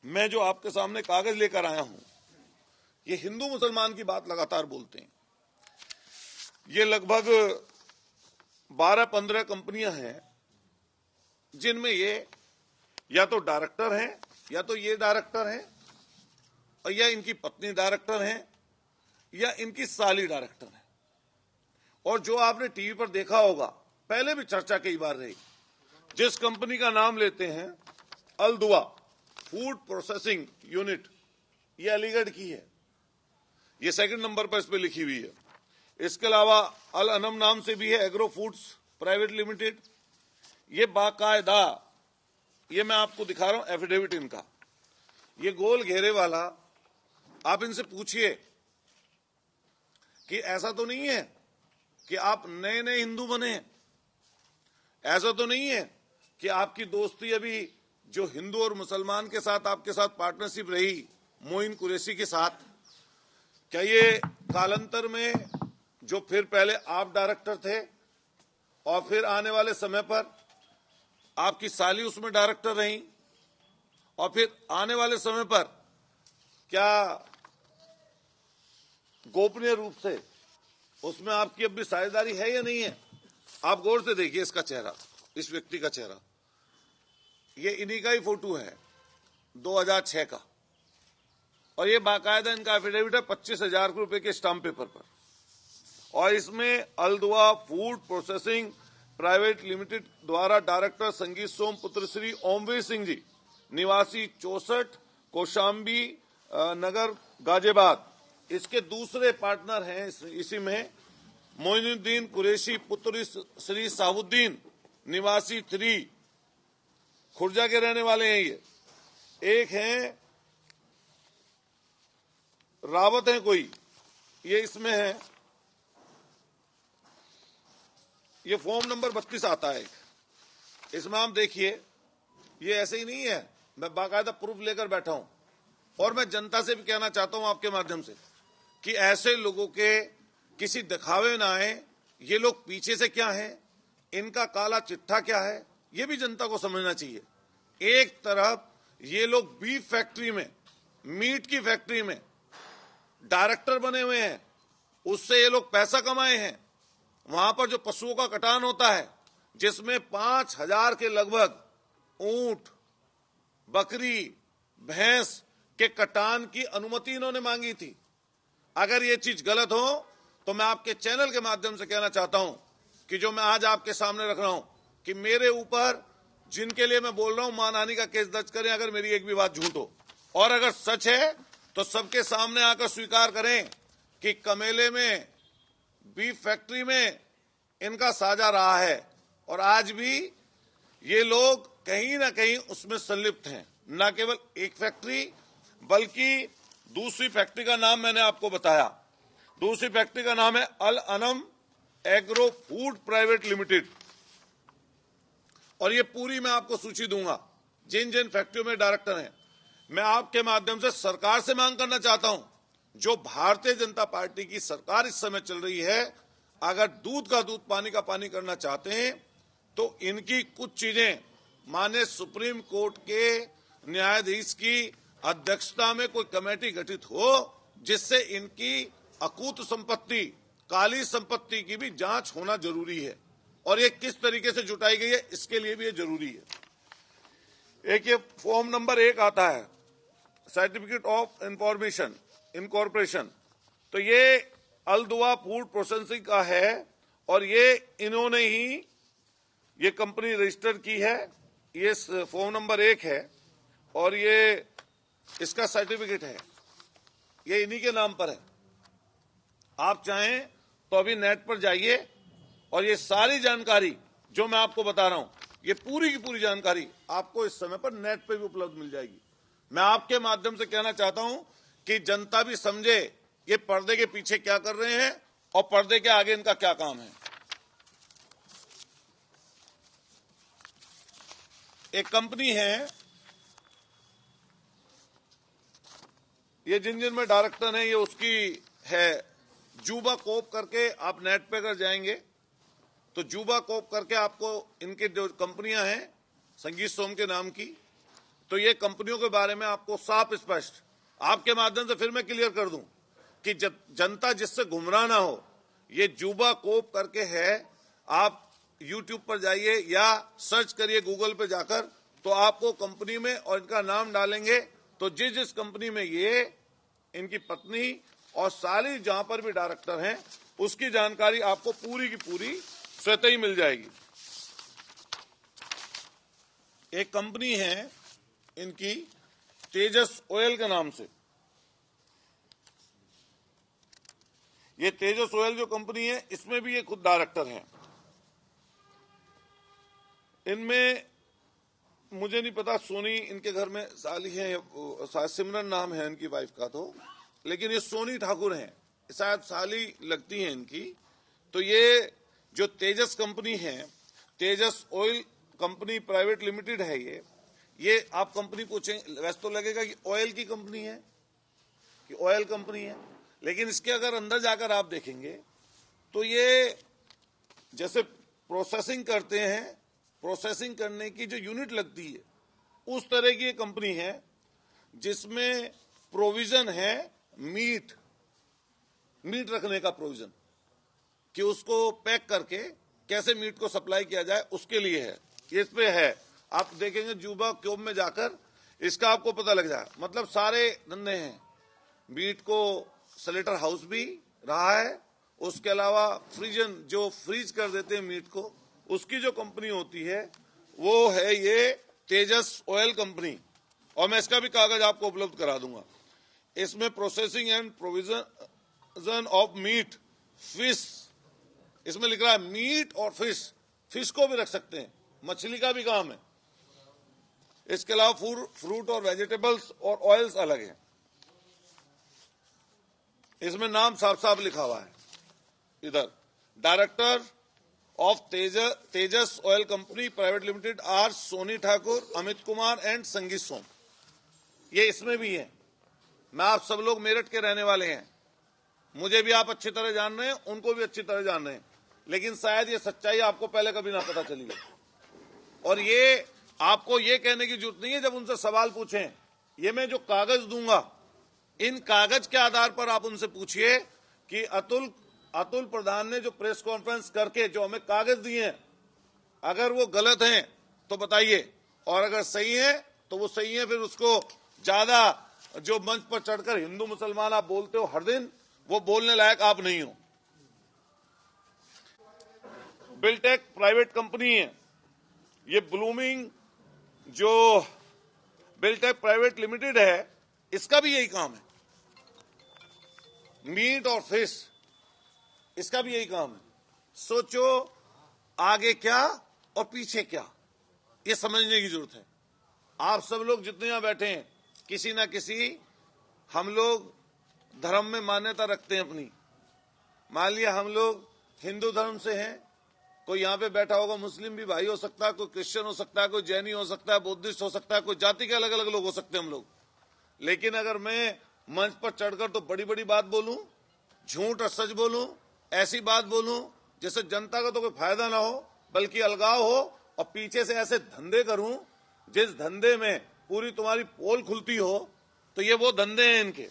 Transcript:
मैं जो आपके सामने कागज लेकर आया हूं, ये हिंदू मुसलमान की बात लगातार बोलते हैं। ये लगभग 12-15 कंपनियां हैं जिनमें ये या तो डायरेक्टर हैं, या तो ये डायरेक्टर हैं, और या इनकी पत्नी डायरेक्टर हैं, या इनकी साली डायरेक्टर है। और जो आपने टीवी पर देखा होगा, पहले भी चर्चा कई बार रही, जिस कंपनी का नाम लेते हैं अल दुआ फूड प्रोसेसिंग यूनिट, ये अलीगढ़ की है, ये सेकंड नंबर पर इस पे लिखी हुई है। इसके अलावा अल अनम नाम से भी है एग्रो फूड्स प्राइवेट लिमिटेड। ये बाकायदा, ये मैं आपको दिखा रहा हूं एफिडेविट इनका, ये गोल घेरे वाला। आप इनसे पूछिए कि ऐसा तो नहीं है कि आप नए नए हिंदू बने हैं, ऐसा तो नहीं है कि आपकी दोस्ती अभी जो हिंदू और मुसलमान के साथ आपके साथ पार्टनरशिप रही मोइन कुरैशी के साथ, क्या ये कालांतर में जो फिर पहले आप डायरेक्टर थे और फिर आने वाले समय पर आपकी साली उसमें डायरेक्टर रही, और फिर आने वाले समय पर क्या गोपनीय रूप से उसमें आपकी अब भी साझेदारी है या नहीं है? आप गौर से देखिए इसका चेहरा, इस व्यक्ति का चेहरा, ये इन्हीं का ही फोटो है 2006 का, और ये बाकायदा इनका एफिडेविट है 25,000 रुपए के स्टाम्प पेपर पर। और इसमें अलदुआ फूड प्रोसेसिंग प्राइवेट लिमिटेड द्वारा डायरेक्टर संगीत सोम पुत्र श्री ओमवीर सिंह जी, निवासी 64 कौशाम्बी नगर गाजियाबाद। इसके दूसरे पार्टनर हैं इसी में मोइनुद्दीन कुरैशी पुत्र श्री साहुद्दीन, निवासी 3 खुर्जा के रहने वाले हैं। ये एक हैं रावत हैं कोई, ये इसमें है, ये फॉर्म नंबर 32 आता है। इसमें आप देखिए, ये ऐसे ही नहीं है, मैं बाकायदा प्रूफ लेकर बैठा हूं। और मैं जनता से भी कहना चाहता हूं आपके माध्यम से कि ऐसे लोगों के किसी दिखावे ना आए। ये लोग पीछे से क्या हैं, इनका काला चिट्ठा क्या है, ये भी जनता को समझना चाहिए। एक तरफ ये लोग बीफ फैक्ट्री में, मीट की फैक्ट्री में डायरेक्टर बने हुए हैं, उससे ये लोग पैसा कमाए हैं। वहां पर जो पशुओं का कटान होता है, जिसमें 5,000 के लगभग ऊंट, बकरी, भैंस के कटान की अनुमति इन्होंने मांगी थी। अगर ये चीज गलत हो तो मैं आपके चैनल के माध्यम से कहना चाहता हूं कि जो मैं आज आपके सामने रख रहा हूं कि मेरे ऊपर जिनके लिए मैं बोल रहा हूं मानहानि का केस दर्ज करें, अगर मेरी एक भी बात झूठ हो। और अगर सच है तो सबके सामने आकर स्वीकार करें कि कमेले में, बीफ फैक्ट्री में इनका साझा रहा है, और आज भी ये लोग कहीं ना कहीं उसमें संलिप्त हैं। न केवल एक फैक्ट्री, बल्कि दूसरी फैक्ट्री का नाम मैंने आपको बताया। दूसरी फैक्ट्री का नाम है Al Anam agro food private limited, और ये पूरी मैं आपको सूची दूंगा जिन जिन फैक्ट्रियों में डायरेक्टर हैं। मैं आपके माध्यम से सरकार से मांग करना चाहता हूं, जो भारतीय जनता पार्टी की सरकार इस समय चल रही है, अगर दूध का दूध पानी का पानी करना चाहते हैं तो इनकी कुछ चीजें माननीय सुप्रीम कोर्ट के न्यायाधीश की अध्यक्षता में कोई कमेटी गठित हो, जिससे इनकी अकूत संपत्ति, काली संपत्ति की भी जांच होना जरूरी है, और ये किस तरीके से जुटाई गई है इसके लिए भी ये जरूरी है। एक ये फॉर्म नंबर 1 आता है, सर्टिफिकेट ऑफ इंफॉर्मेशन इनकॉर्पोरेशन, तो ये अलदुआ फूड प्रोसेसिंग का है, और ये इन्होंने ही ये कंपनी रजिस्टर की है। ये फॉर्म नंबर 1 है, और ये इसका सर्टिफिकेट है, ये इन्हीं के नाम पर है। आप चाहें तो अभी नेट पर जाइए, और ये सारी जानकारी जो मैं आपको बता रहा हूं, ये पूरी की पूरी जानकारी आपको इस समय पर नेट पर भी उपलब्ध मिल जाएगी। मैं आपके माध्यम से कहना चाहता हूं कि जनता भी समझे ये पर्दे के पीछे क्या कर रहे हैं और पर्दे के आगे इनका क्या काम है। एक कंपनी है, ये जिन जिन में डायरेक्टर है, ये उसकी है जूबा कोप करके। आप नेट पे अगर जाएंगे तो जूबा कोप करके आपको इनके जो कंपनियां हैं संगीत सोम के नाम की, तो ये कंपनियों के बारे में आपको साफ स्पष्ट आपके माध्यम से फिर मैं क्लियर कर दूं कि जनता जिससे गुमराह ना हो, ये जुबा कोप करके है। आप YouTube पर जाइए या सर्च करिए गूगल पे जाकर, तो आपको कंपनी में और इनका नाम डालेंगे तो जिस जिस कंपनी में ये इनकी पत्नी और साली जहां पर भी डायरेक्टर हैं उसकी जानकारी आपको पूरी की पूरी स्वतः ही मिल जाएगी। एक कंपनी है इनकी तेजस ऑयल के नाम से। ये तेजस ऑयल जो कंपनी है इसमें भी ये खुद डायरेक्टर हैं। इनमें मुझे नहीं पता, सोनी इनके घर में साली है, शायद सिमरन नाम है इनकी वाइफ का, तो लेकिन ये सोनी ठाकुर हैं, शायद साली लगती हैं इनकी। तो ये जो तेजस कंपनी है, तेजस ऑयल कंपनी प्राइवेट लिमिटेड है ये आप कंपनी पूछेंगे वैसे तो लगेगा कि ऑयल की कंपनी है कि ऑयल कंपनी है, लेकिन इसके अगर अंदर जाकर आप देखेंगे तो ये जैसे प्रोसेसिंग करते हैं, प्रोसेसिंग करने की जो यूनिट लगती है उस तरह की ये कंपनी है जिसमें प्रोविजन है मीट रखने का प्रोविजन, कि उसको पैक करके कैसे मीट को सप्लाई किया जाए उसके लिए है। ये इस पे है, आप देखेंगे जुबा क्यूब में जाकर इसका आपको पता लग जाए। मतलब सारे धंधे हैं, मीट को स्लेटर हाउस भी रहा है, उसके अलावा फ्रीजन जो फ्रीज कर देते हैं मीट को, उसकी जो कंपनी होती है वो है ये तेजस ऑयल कंपनी। और मैं इसका भी कागज आपको उपलब्ध करा दूंगा। इसमें processing and provision of meat fish, इसमें लिख रहा है मीट और फिश को भी रख सकते हैं, मछली का भी काम है। इसके अलावा फ्रूट और वेजिटेबल्स और ऑयल्स अलग हैं। इसमें नाम साफ साफ लिखा हुआ है इधर, director of Tejas oil company private limited R Soni Thakur, Amit Kumar and Sangeet Som. ये इसमें भी है। मैं आप सब लोग मेरठ के रहने वाले हैं, मुझे भी आप अच्छी तरह जान रहे हैं, उनको भी अच्छी तरह जान रहे हैं, लेकिन शायद ये सच्चाई आपको पहले कभी ना पता चली है। और ये आपको ये कहने की जरूरत नहीं है जब उनसे सवाल पूछें, ये मैं जो कागज दूंगा इन कागज के आधार पर आप उनसे पूछिए कि अतुल प्रधान ने जो प्रेस कॉन्फ्रेंस करके जो हमें कागज दिए हैं, अगर वो गलत हैं तो बताइए, और अगर सही है तो वो सही है। फिर उसको ज्यादा जो मंच पर चढ़कर हिंदू मुसलमान आप बोलते हो हर दिन, वो बोलने लायक आप नहीं हो। बिल्टेक प्राइवेट कंपनी है ये, ब्लूमिंग जो बिल्टेक प्राइवेट लिमिटेड है इसका भी यही काम है, मीट और फिश, इसका भी यही काम है। सोचो आगे क्या और पीछे क्या, ये समझने की जरूरत है। आप सब लोग जितने यहां बैठे हैं, किसी ना किसी हम लोग धर्म में मान्यता रखते हैं अपनी। मान लिया हम लोग हिंदू धर्म से हैं, कोई यहां पे बैठा होगा मुस्लिम भी भाई हो सकता है, कोई क्रिश्चियन हो सकता है, कोई जैनी हो सकता है, बुद्धिस्ट हो सकता है, कोई जाति के अलग अलग लोग हो सकते हैं हम लोग। लेकिन अगर मैं मंच पर चढ़कर तो बड़ी बड़ी बात बोलूं, झूठ और सच बोलूं, ऐसी बात बोलूं जिससे जनता का तो कोई फायदा ना हो बल्कि अलगाव हो, और पीछे से ऐसे धंधे करूं जिस धंधे में पूरी तुम्हारी पोल खुलती हो, तो ये वो धंधे हैं इनके।